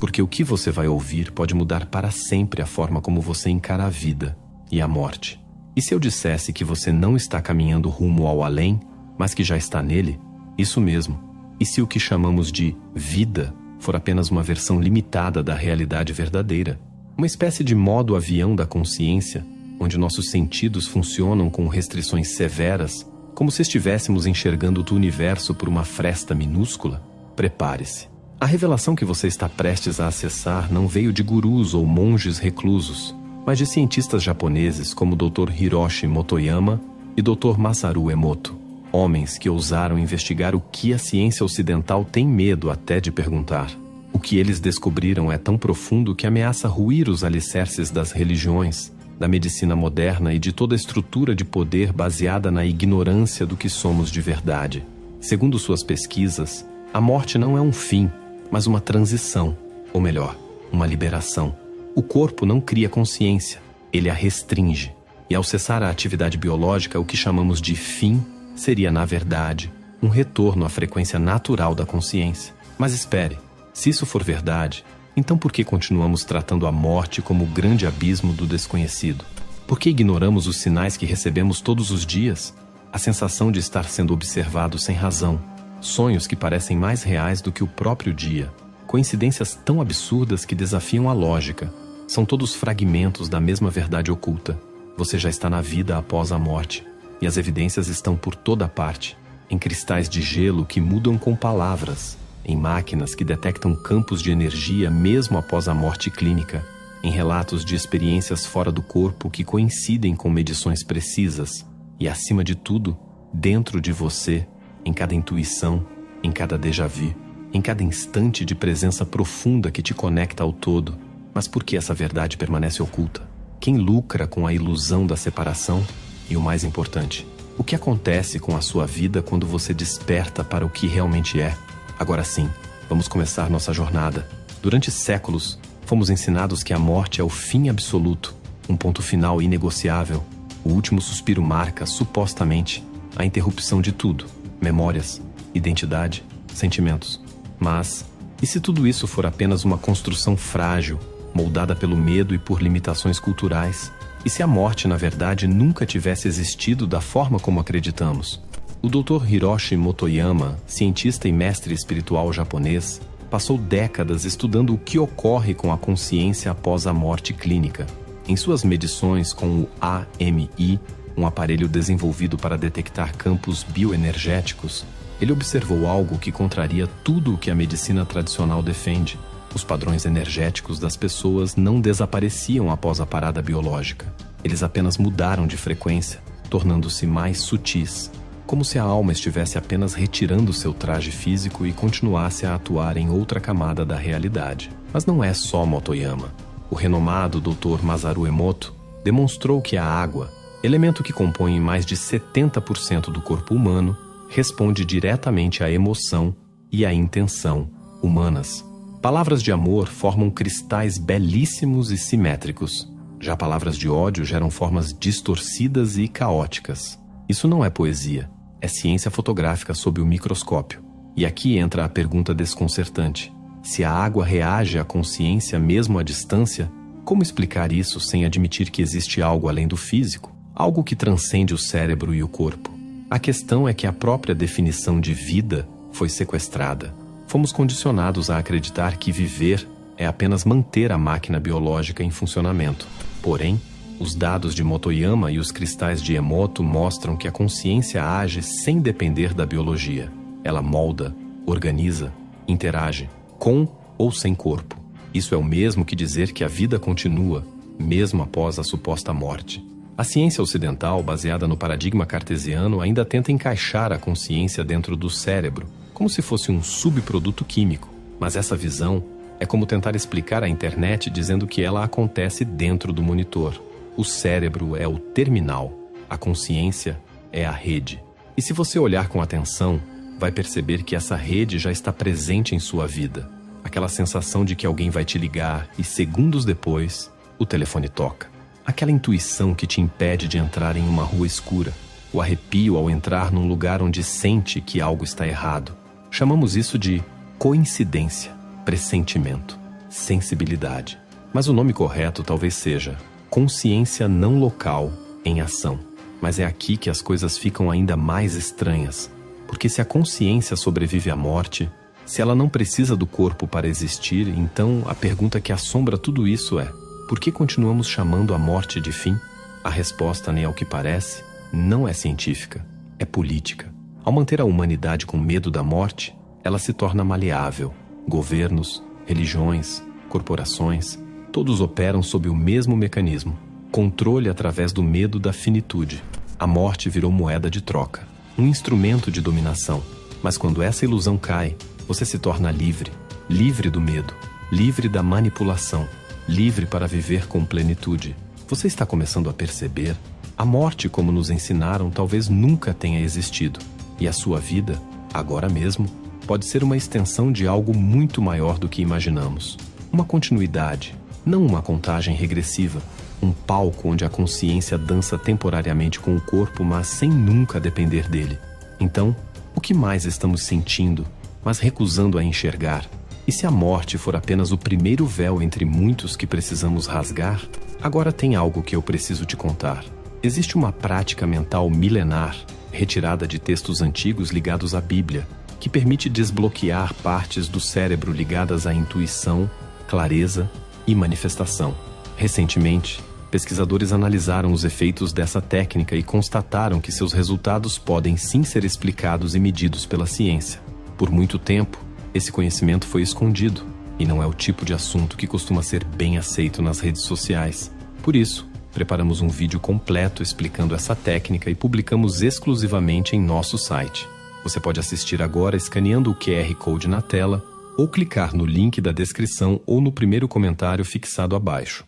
Porque o que você vai ouvir pode mudar para sempre a forma como você encara a vida e a morte. E se eu dissesse que você não está caminhando rumo ao além, mas que já está nele? Isso mesmo. E se o que chamamos de vida for apenas uma versão limitada da realidade verdadeira? Uma espécie de modo avião da consciência, onde nossos sentidos funcionam com restrições severas, como se estivéssemos enxergando o universo por uma fresta minúscula? Prepare-se. A revelação que você está prestes a acessar não veio de gurus ou monges reclusos, mas de cientistas japoneses como o Dr. Hiroshi Motoyama e Dr. Masaru Emoto, homens que ousaram investigar o que a ciência ocidental tem medo até de perguntar. O que eles descobriram é tão profundo que ameaça ruir os alicerces das religiões, da medicina moderna e de toda a estrutura de poder baseada na ignorância do que somos de verdade. Segundo suas pesquisas, a morte não é um fim, mas uma transição, ou melhor, uma liberação. O corpo não cria consciência, ele a restringe. E ao cessar a atividade biológica, o que chamamos de fim seria, na verdade, um retorno à frequência natural da consciência. Mas espere, se isso for verdade, então por que continuamos tratando a morte como o grande abismo do desconhecido? Por que ignoramos os sinais que recebemos todos os dias? A sensação de estar sendo observado sem razão. Sonhos que parecem mais reais do que o próprio dia. Coincidências tão absurdas que desafiam a lógica. São todos fragmentos da mesma verdade oculta. Você já está na vida após a morte. E as evidências estão por toda parte. Em cristais de gelo que mudam com palavras. Em máquinas que detectam campos de energia mesmo após a morte clínica. Em relatos de experiências fora do corpo que coincidem com medições precisas. E, acima de tudo, dentro de você, em cada intuição, em cada déjà vu, em cada instante de presença profunda que te conecta ao todo. Mas por que essa verdade permanece oculta? Quem lucra com a ilusão da separação? E o mais importante, o que acontece com a sua vida quando você desperta para o que realmente é? Agora sim, vamos começar nossa jornada. Durante séculos, fomos ensinados que a morte é o fim absoluto, um ponto final inegociável. O último suspiro marca, supostamente, a interrupção de tudo. Memórias, identidade, sentimentos. Mas, e se tudo isso for apenas uma construção frágil, moldada pelo medo e por limitações culturais? E se a morte, na verdade, nunca tivesse existido da forma como acreditamos? O Dr. Hiroshi Motoyama, cientista e mestre espiritual japonês, passou décadas estudando o que ocorre com a consciência após a morte clínica. Em suas medições com o AMI, um aparelho desenvolvido para detectar campos bioenergéticos, ele observou algo que contraria tudo o que a medicina tradicional defende. Os padrões energéticos das pessoas não desapareciam após a parada biológica. Eles apenas mudaram de frequência, tornando-se mais sutis, como se a alma estivesse apenas retirando seu traje físico e continuasse a atuar em outra camada da realidade. Mas não é só Motoyama. O renomado Dr. Masaru Emoto demonstrou que a água, elemento que compõe mais de 70% do corpo humano, responde diretamente à emoção e à intenção humanas. Palavras de amor formam cristais belíssimos e simétricos. Já palavras de ódio geram formas distorcidas e caóticas. Isso não é poesia, é ciência fotográfica sob o microscópio. E aqui entra a pergunta desconcertante. Se a água reage à consciência mesmo à distância, como explicar isso sem admitir que existe algo além do físico? Algo que transcende o cérebro e o corpo. A questão é que a própria definição de vida foi sequestrada. Fomos condicionados a acreditar que viver é apenas manter a máquina biológica em funcionamento. Porém, os dados de Motoyama e os cristais de Emoto mostram que a consciência age sem depender da biologia. Ela molda, organiza, interage, com ou sem corpo. Isso é o mesmo que dizer que a vida continua, mesmo após a suposta morte. A ciência ocidental, baseada no paradigma cartesiano, ainda tenta encaixar a consciência dentro do cérebro, como se fosse um subproduto químico. Mas essa visão é como tentar explicar a internet dizendo que ela acontece dentro do monitor. O cérebro é o terminal, a consciência é a rede. E se você olhar com atenção, vai perceber que essa rede já está presente em sua vida. Aquela sensação de que alguém vai te ligar e segundos depois, o telefone toca. Aquela intuição que te impede de entrar em uma rua escura. O arrepio ao entrar num lugar onde sente que algo está errado. Chamamos isso de coincidência, pressentimento. sensibilidade. Mas o nome correto talvez seja consciência não local em ação. Mas é aqui que as coisas ficam ainda mais estranhas. Porque se a consciência sobrevive à morte, se ela não precisa do corpo para existir, então a pergunta que assombra tudo isso é: por que continuamos chamando a morte de fim? A resposta, nem ao que parece, não é científica, é política. Ao manter a humanidade com medo da morte, ela se torna maleável. Governos, religiões, corporações, todos operam sob o mesmo mecanismo. Controle através do medo da finitude. A morte virou moeda de troca, um instrumento de dominação. Mas quando essa ilusão cai, você se torna livre. Livre do medo, livre da manipulação, livre para viver com plenitude. Você está começando a perceber? A morte, como nos ensinaram, talvez nunca tenha existido. E a sua vida, agora mesmo, pode ser uma extensão de algo muito maior do que imaginamos. Uma continuidade, não uma contagem regressiva. Um palco onde a consciência dança temporariamente com o corpo, mas sem nunca depender dele. Então, o que mais estamos sentindo, mas recusando a enxergar? E se a morte for apenas o primeiro véu entre muitos que precisamos rasgar? Agora tem algo que eu preciso te contar. Existe uma prática mental milenar, retirada de textos antigos ligados à Bíblia, que permite desbloquear partes do cérebro ligadas à intuição, clareza e manifestação. Recentemente, pesquisadores analisaram os efeitos dessa técnica e constataram que seus resultados podem sim ser explicados e medidos pela ciência. Por muito tempo, esse conhecimento foi escondido, e não é o tipo de assunto que costuma ser bem aceito nas redes sociais. Por isso, preparamos um vídeo completo explicando essa técnica e publicamos exclusivamente em nosso site. Você pode assistir agora escaneando o QR Code na tela ou clicar no link da descrição ou no primeiro comentário fixado abaixo.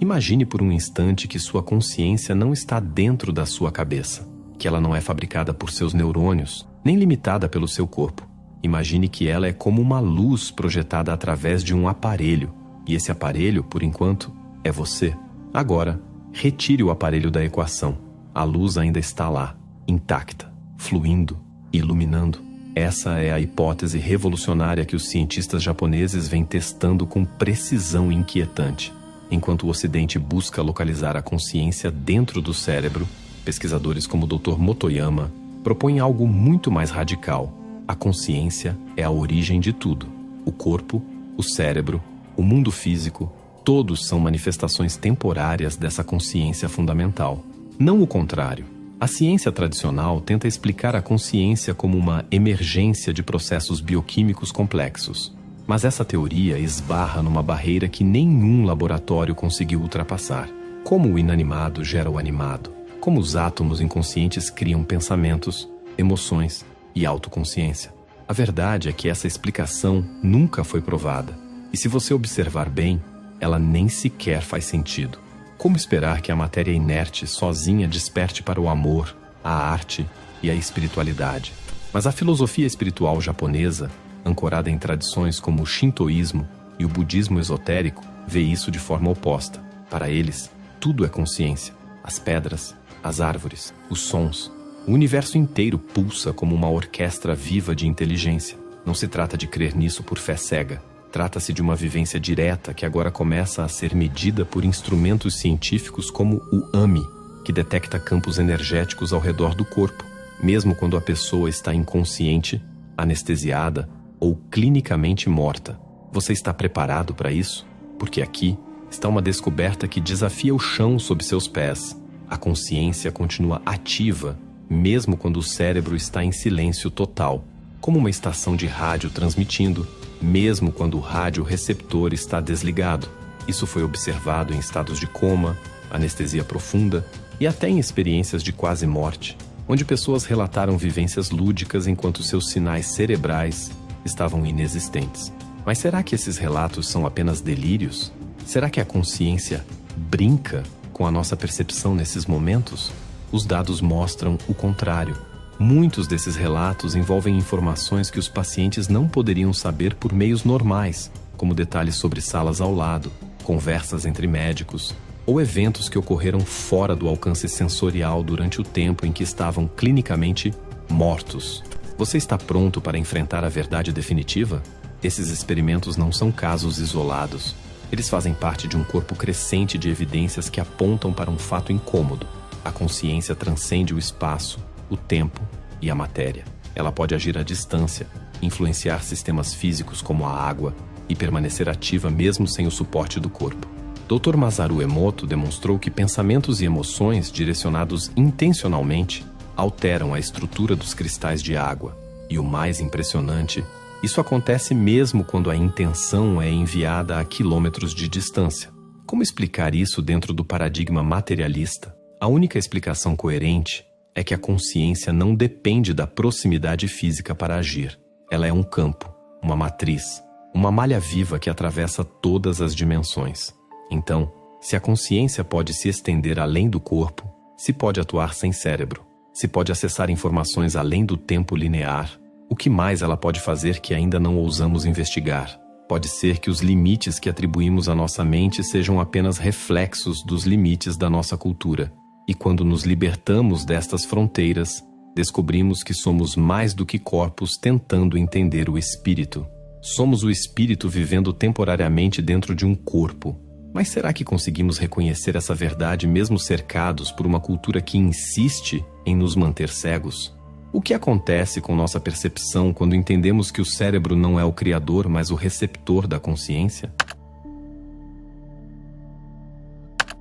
Imagine por um instante que sua consciência não está dentro da sua cabeça, que ela não é fabricada por seus neurônios, nem limitada pelo seu corpo. Imagine que ela é como uma luz projetada através de um aparelho, e esse aparelho, por enquanto, é você. Agora, retire o aparelho da equação. A luz ainda está lá, intacta, fluindo, iluminando. Essa é a hipótese revolucionária que os cientistas japoneses vêm testando com precisão inquietante. Enquanto o Ocidente busca localizar a consciência dentro do cérebro, pesquisadores como o Dr. Motoyama propõem algo muito mais radical. A consciência é a origem de tudo. O corpo, o cérebro, o mundo físico, todos são manifestações temporárias dessa consciência fundamental. Não o contrário. A ciência tradicional tenta explicar a consciência como uma emergência de processos bioquímicos complexos. Mas essa teoria esbarra numa barreira que nenhum laboratório conseguiu ultrapassar. Como o inanimado gera o animado? Como os átomos inconscientes criam pensamentos, emoções e autoconsciência? A verdade é que essa explicação nunca foi provada. E se você observar bem, ela nem sequer faz sentido. Como esperar que a matéria inerte sozinha desperte para o amor, a arte e a espiritualidade? Mas a filosofia espiritual japonesa, ancorada em tradições como o shintoísmo e o budismo esotérico, vê isso de forma oposta. Para eles, tudo é consciência. As pedras, as árvores, os sons. O universo inteiro pulsa como uma orquestra viva de inteligência. Não se trata de crer nisso por fé cega. Trata-se de uma vivência direta que agora começa a ser medida por instrumentos científicos como o AMI, que detecta campos energéticos ao redor do corpo, mesmo quando a pessoa está inconsciente, anestesiada ou clinicamente morta. Você está preparado para isso? Porque aqui está uma descoberta que desafia o chão sob seus pés. A consciência continua ativa, mesmo quando o cérebro está em silêncio total, como uma estação de rádio transmitindo, mesmo quando o rádio receptor está desligado. Isso foi observado em estados de coma, anestesia profunda e até em experiências de quase morte, onde pessoas relataram vivências lúdicas enquanto seus sinais cerebrais estavam inexistentes. Mas será que esses relatos são apenas delírios? Será que a consciência brinca com a nossa percepção nesses momentos? Os dados mostram o contrário. Muitos desses relatos envolvem informações que os pacientes não poderiam saber por meios normais, como detalhes sobre salas ao lado, conversas entre médicos, ou eventos que ocorreram fora do alcance sensorial durante o tempo em que estavam clinicamente mortos. Você está pronto para enfrentar a verdade definitiva? Esses experimentos não são casos isolados. Eles fazem parte de um corpo crescente de evidências que apontam para um fato incômodo. A consciência transcende o espaço, o tempo e a matéria. Ela pode agir à distância, influenciar sistemas físicos como a água e permanecer ativa mesmo sem o suporte do corpo. Dr. Masaru Emoto demonstrou que pensamentos e emoções direcionados intencionalmente alteram a estrutura dos cristais de água. E o mais impressionante, isso acontece mesmo quando a intenção é enviada a quilômetros de distância. Como explicar isso dentro do paradigma materialista? A única explicação coerente é que a consciência não depende da proximidade física para agir. Ela é um campo, uma matriz, uma malha viva que atravessa todas as dimensões. Então, se a consciência pode se estender além do corpo, se pode atuar sem cérebro, se pode acessar informações além do tempo linear, o que mais ela pode fazer que ainda não ousamos investigar? Pode ser que os limites que atribuímos à nossa mente sejam apenas reflexos dos limites da nossa cultura. E quando nos libertamos destas fronteiras, descobrimos que somos mais do que corpos tentando entender o espírito. Somos o espírito vivendo temporariamente dentro de um corpo. Mas será que conseguimos reconhecer essa verdade mesmo cercados por uma cultura que insiste em nos manter cegos? O que acontece com nossa percepção quando entendemos que o cérebro não é o criador, mas o receptor da consciência?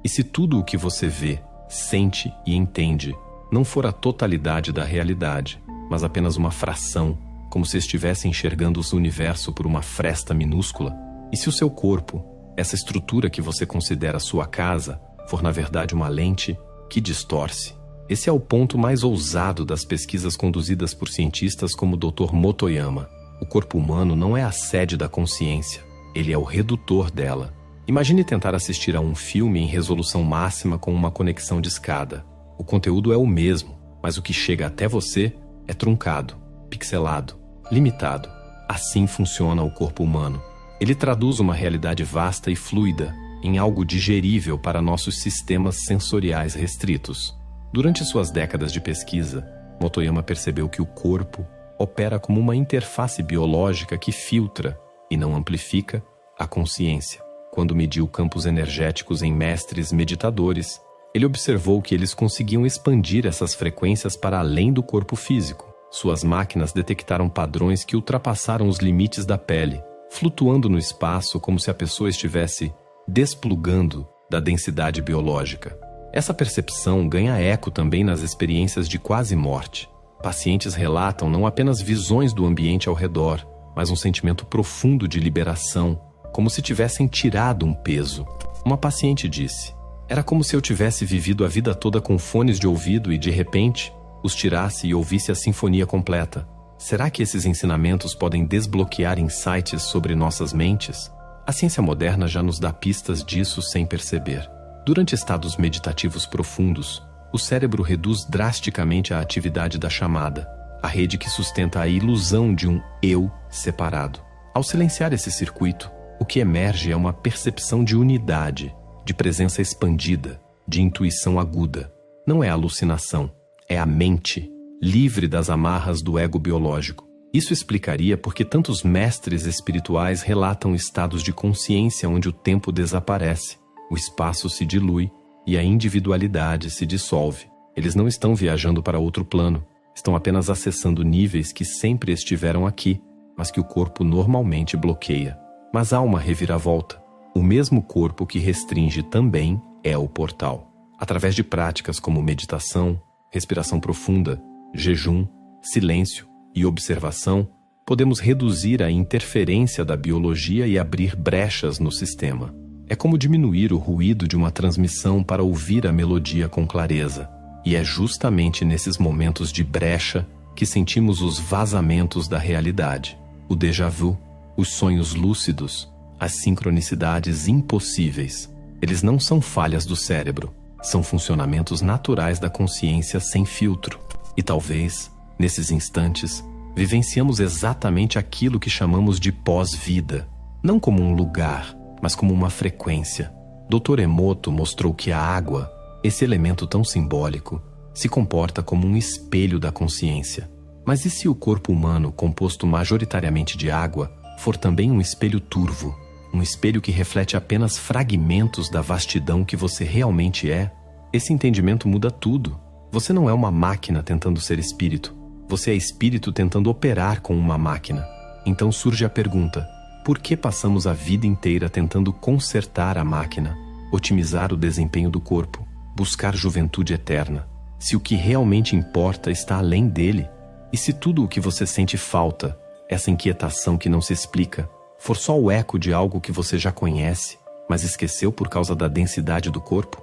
E se tudo o que você vê, sente e entende não for a totalidade da realidade, mas apenas uma fração, como se estivesse enxergando o universo por uma fresta minúscula? E se o seu corpo, essa estrutura que você considera sua casa, for na verdade uma lente que distorce? Esse é o ponto mais ousado das pesquisas conduzidas por cientistas como o Dr. Motoyama. O corpo humano não é a sede da consciência, ele é o redutor dela. Imagine tentar assistir a um filme em resolução máxima com uma conexão de escada. O conteúdo é o mesmo, mas o que chega até você é truncado, pixelado, limitado. Assim funciona o corpo humano. Ele traduz uma realidade vasta e fluida em algo digerível para nossos sistemas sensoriais restritos. Durante suas décadas de pesquisa, Motoyama percebeu que o corpo opera como uma interface biológica que filtra, e não amplifica, a consciência. Quando mediu campos energéticos em mestres meditadores, ele observou que eles conseguiam expandir essas frequências para além do corpo físico. Suas máquinas detectaram padrões que ultrapassaram os limites da pele, flutuando no espaço como se a pessoa estivesse desplugando da densidade biológica. Essa percepção ganha eco também nas experiências de quase morte. Pacientes relatam não apenas visões do ambiente ao redor, mas um sentimento profundo de liberação, como se tivessem tirado um peso. Uma paciente disse: "Era como se eu tivesse vivido a vida toda com fones de ouvido e, de repente, os tirasse e ouvisse a sinfonia completa. Será que esses ensinamentos podem desbloquear insights sobre nossas mentes?" A ciência moderna já nos dá pistas disso sem perceber. Durante estados meditativos profundos, o cérebro reduz drasticamente a atividade da chamada, a rede que sustenta a ilusão de um eu separado. Ao silenciar esse circuito, o que emerge é uma percepção de unidade, de presença expandida, de intuição aguda. Não é alucinação, é a mente, livre das amarras do ego biológico. Isso explicaria por que tantos mestres espirituais relatam estados de consciência onde o tempo desaparece, o espaço se dilui e a individualidade se dissolve. Eles não estão viajando para outro plano, estão apenas acessando níveis que sempre estiveram aqui, mas que o corpo normalmente bloqueia. Mas há uma reviravolta. O mesmo corpo que restringe também é o portal. Através de práticas como meditação, respiração profunda, jejum, silêncio e observação, podemos reduzir a interferência da biologia e abrir brechas no sistema. É como diminuir o ruído de uma transmissão para ouvir a melodia com clareza. E é justamente nesses momentos de brecha que sentimos os vazamentos da realidade, o déjà vu, os sonhos lúcidos, as sincronicidades impossíveis. Eles não são falhas do cérebro, são funcionamentos naturais da consciência sem filtro. E talvez, nesses instantes, vivenciamos exatamente aquilo que chamamos de pós-vida, não como um lugar, mas como uma frequência. Dr. Emoto mostrou que a água, esse elemento tão simbólico, se comporta como um espelho da consciência. Mas e se o corpo humano, composto majoritariamente de água, for também um espelho turvo, um espelho que reflete apenas fragmentos da vastidão que você realmente é? Esse entendimento muda tudo. Você não é uma máquina tentando ser espírito. Você é espírito tentando operar com uma máquina. Então surge a pergunta: por que passamos a vida inteira tentando consertar a máquina, otimizar o desempenho do corpo, buscar juventude eterna, se o que realmente importa está além dele? E se tudo o que você sente falta, essa inquietação que não se explica, for só o eco de algo que você já conhece, mas esqueceu por causa da densidade do corpo?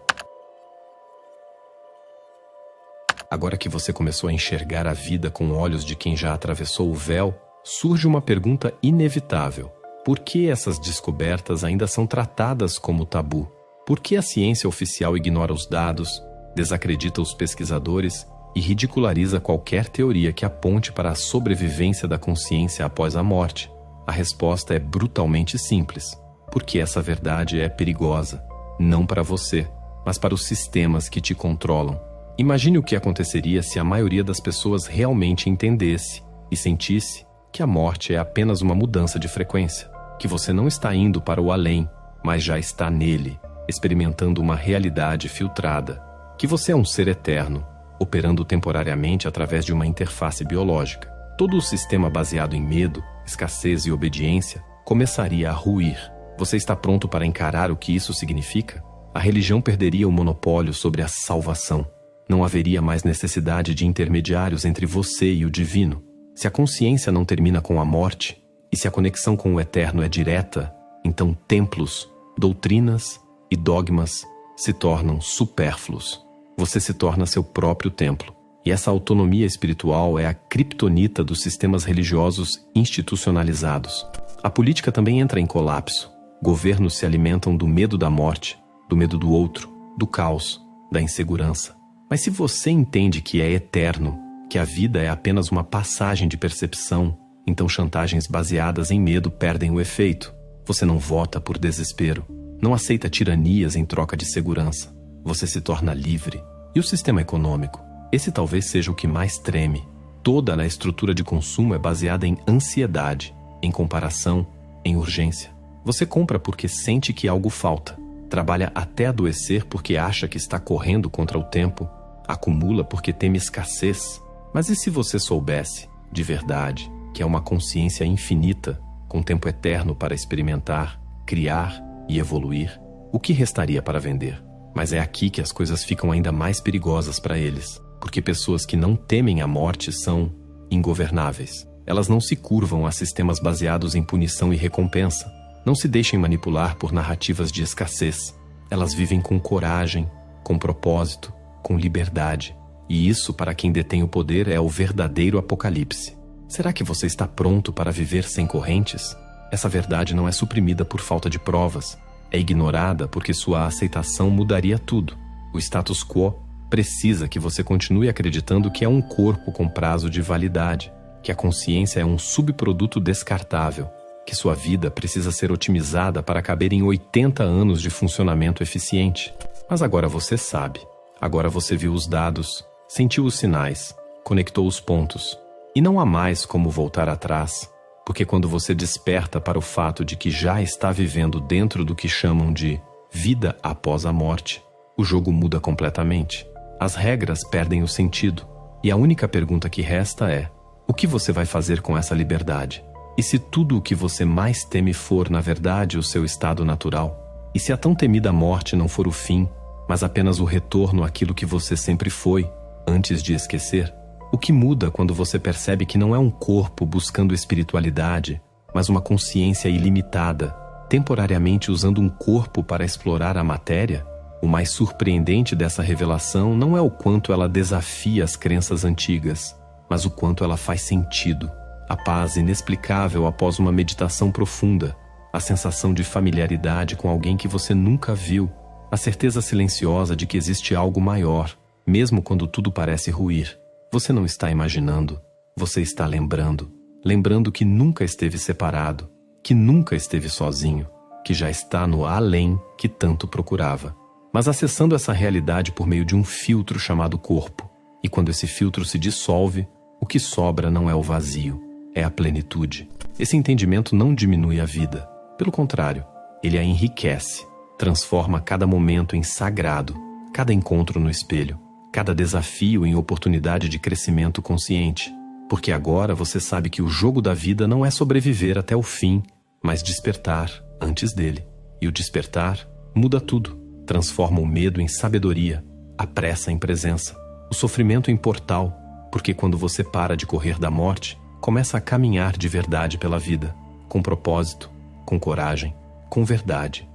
Agora que você começou a enxergar a vida com olhos de quem já atravessou o véu, surge uma pergunta inevitável. Por que essas descobertas ainda são tratadas como tabu? Por que a ciência oficial ignora os dados, desacredita os pesquisadores e ridiculariza qualquer teoria que aponte para a sobrevivência da consciência após a morte? A resposta é brutalmente simples. Porque essa verdade é perigosa, não para você, mas para os sistemas que te controlam. Imagine o que aconteceria se a maioria das pessoas realmente entendesse e sentisse que a morte é apenas uma mudança de frequência, que você não está indo para o além, mas já está nele, experimentando uma realidade filtrada, que você é um ser eterno, operando temporariamente através de uma interface biológica. Todo o sistema baseado em medo, escassez e obediência começaria a ruir. Você está pronto para encarar o que isso significa? A religião perderia o monopólio sobre a salvação. Não haveria mais necessidade de intermediários entre você e o divino. Se a consciência não termina com a morte, e se a conexão com o eterno é direta, então templos, doutrinas e dogmas se tornam supérfluos. Você se torna seu próprio templo. E essa autonomia espiritual é a criptonita dos sistemas religiosos institucionalizados. A política também entra em colapso. Governos se alimentam do medo da morte, do medo do outro, do caos, da insegurança. Mas se você entende que é eterno, que a vida é apenas uma passagem de percepção, então chantagens baseadas em medo perdem o efeito. Você não vota por desespero, não aceita tiranias em troca de segurança. Você se torna livre. E o sistema econômico? Esse talvez seja o que mais treme. Toda a estrutura de consumo é baseada em ansiedade, em comparação, em urgência. Você compra porque sente que algo falta. Trabalha até adoecer porque acha que está correndo contra o tempo. Acumula porque teme escassez. Mas e se você soubesse, de verdade, que é uma consciência infinita, com tempo eterno para experimentar, criar e evoluir? O que restaria para vender? Mas é aqui que as coisas ficam ainda mais perigosas para eles, porque pessoas que não temem a morte são ingovernáveis. Elas não se curvam a sistemas baseados em punição e recompensa. Não se deixem manipular por narrativas de escassez. Elas vivem com coragem, com propósito, com liberdade. E isso, para quem detém o poder, é o verdadeiro apocalipse. Será que você está pronto para viver sem correntes? Essa verdade não é suprimida por falta de provas. É ignorada porque sua aceitação mudaria tudo. O status quo precisa que você continue acreditando que é um corpo com prazo de validade, que a consciência é um subproduto descartável, que sua vida precisa ser otimizada para caber em 80 anos de funcionamento eficiente. Mas agora você sabe. Agora você viu os dados, sentiu os sinais, conectou os pontos. E não há mais como voltar atrás, porque quando você desperta para o fato de que já está vivendo dentro do que chamam de vida após a morte, o jogo muda completamente. As regras perdem o sentido, e a única pergunta que resta é: o que você vai fazer com essa liberdade? E se tudo o que você mais teme for, na verdade, o seu estado natural? E se a tão temida morte não for o fim, mas apenas o retorno àquilo que você sempre foi, antes de esquecer? O que muda quando você percebe que não é um corpo buscando espiritualidade, mas uma consciência ilimitada, temporariamente usando um corpo para explorar a matéria? O mais surpreendente dessa revelação não é o quanto ela desafia as crenças antigas, mas o quanto ela faz sentido. A paz inexplicável após uma meditação profunda, a sensação de familiaridade com alguém que você nunca viu, a certeza silenciosa de que existe algo maior, mesmo quando tudo parece ruir. Você não está imaginando, você está lembrando. Lembrando que nunca esteve separado, que nunca esteve sozinho, que já está no além que tanto procurava. Mas acessando essa realidade por meio de um filtro chamado corpo. E quando esse filtro se dissolve, O que sobra não é o vazio, é a plenitude. Esse entendimento não diminui a vida. Pelo contrário, ele a enriquece, transforma cada momento em sagrado, cada encontro no espelho, cada desafio em oportunidade de crescimento consciente. Porque agora você sabe que o jogo da vida não é sobreviver até o fim, mas despertar antes dele. E o despertar muda tudo, transforma o medo em sabedoria, a pressa em presença, o sofrimento em portal, porque quando você para de correr da morte, começa a caminhar de verdade pela vida, com propósito, com coragem, com verdade.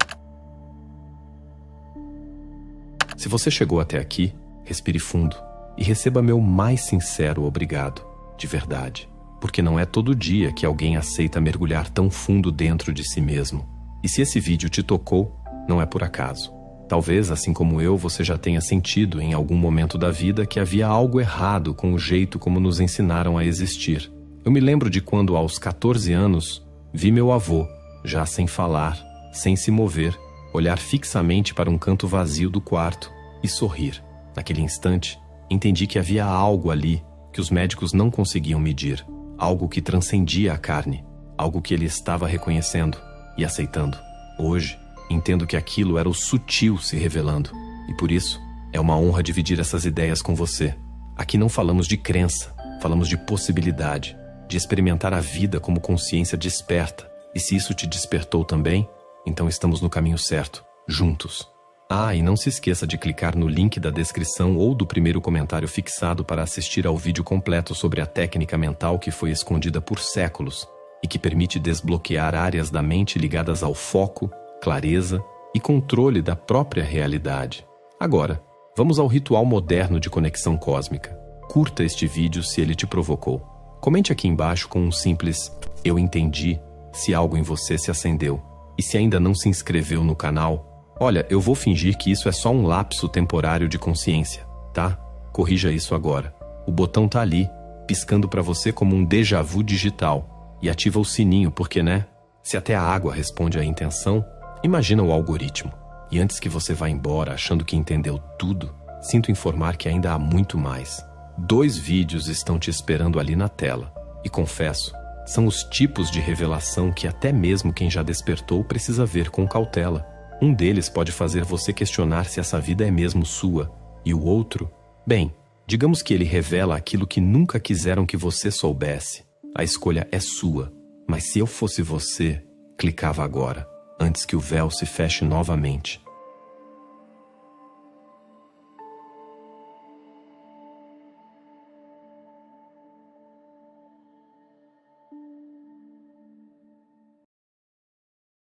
Se você chegou até aqui, respire fundo e receba meu mais sincero obrigado, de verdade, porque não é todo dia que alguém aceita mergulhar tão fundo dentro de si mesmo. E se esse vídeo te tocou, não é por acaso. Talvez, assim como eu, você já tenha sentido em algum momento da vida que havia algo errado com o jeito como nos ensinaram a existir. Eu me lembro de quando, aos 14 anos, vi meu avô, já sem falar, sem se mover, olhar fixamente para um canto vazio do quarto e sorrir. Naquele instante, entendi que havia algo ali que os médicos não conseguiam medir, algo que transcendia a carne, algo que ele estava reconhecendo e aceitando. Hoje, entendo que aquilo era o sutil se revelando, e por isso, é uma honra dividir essas ideias com você. Aqui não falamos de crença, falamos de possibilidade, de experimentar a vida como consciência desperta, e se isso te despertou também, então estamos no caminho certo, juntos. Ah, e não se esqueça de clicar no link da descrição ou do primeiro comentário fixado para assistir ao vídeo completo sobre a técnica mental que foi escondida por séculos e que permite desbloquear áreas da mente ligadas ao foco, clareza e controle da própria realidade. Agora, vamos ao ritual moderno de conexão cósmica. Curta este vídeo se ele te provocou. Comente aqui embaixo com um simples "eu entendi" se algo em você se acendeu. E se ainda não se inscreveu no canal, olha, eu vou fingir que isso é só um lapso temporário de consciência, tá? Corrija isso agora. O botão tá ali, piscando para você como um déjà vu digital. E ativa o sininho, porque, né? Se até a água responde à intenção, imagina o algoritmo. E antes que você vá embora achando que entendeu tudo, sinto informar que ainda há muito mais. 2 vídeos estão te esperando ali na tela. E confesso, são os tipos de revelação que até mesmo quem já despertou precisa ver com cautela. Um deles pode fazer você questionar se essa vida é mesmo sua. E o outro, bem, digamos que ele revela aquilo que nunca quiseram que você soubesse. A escolha é sua. Mas se eu fosse você, clicava agora, antes que o véu se feche novamente.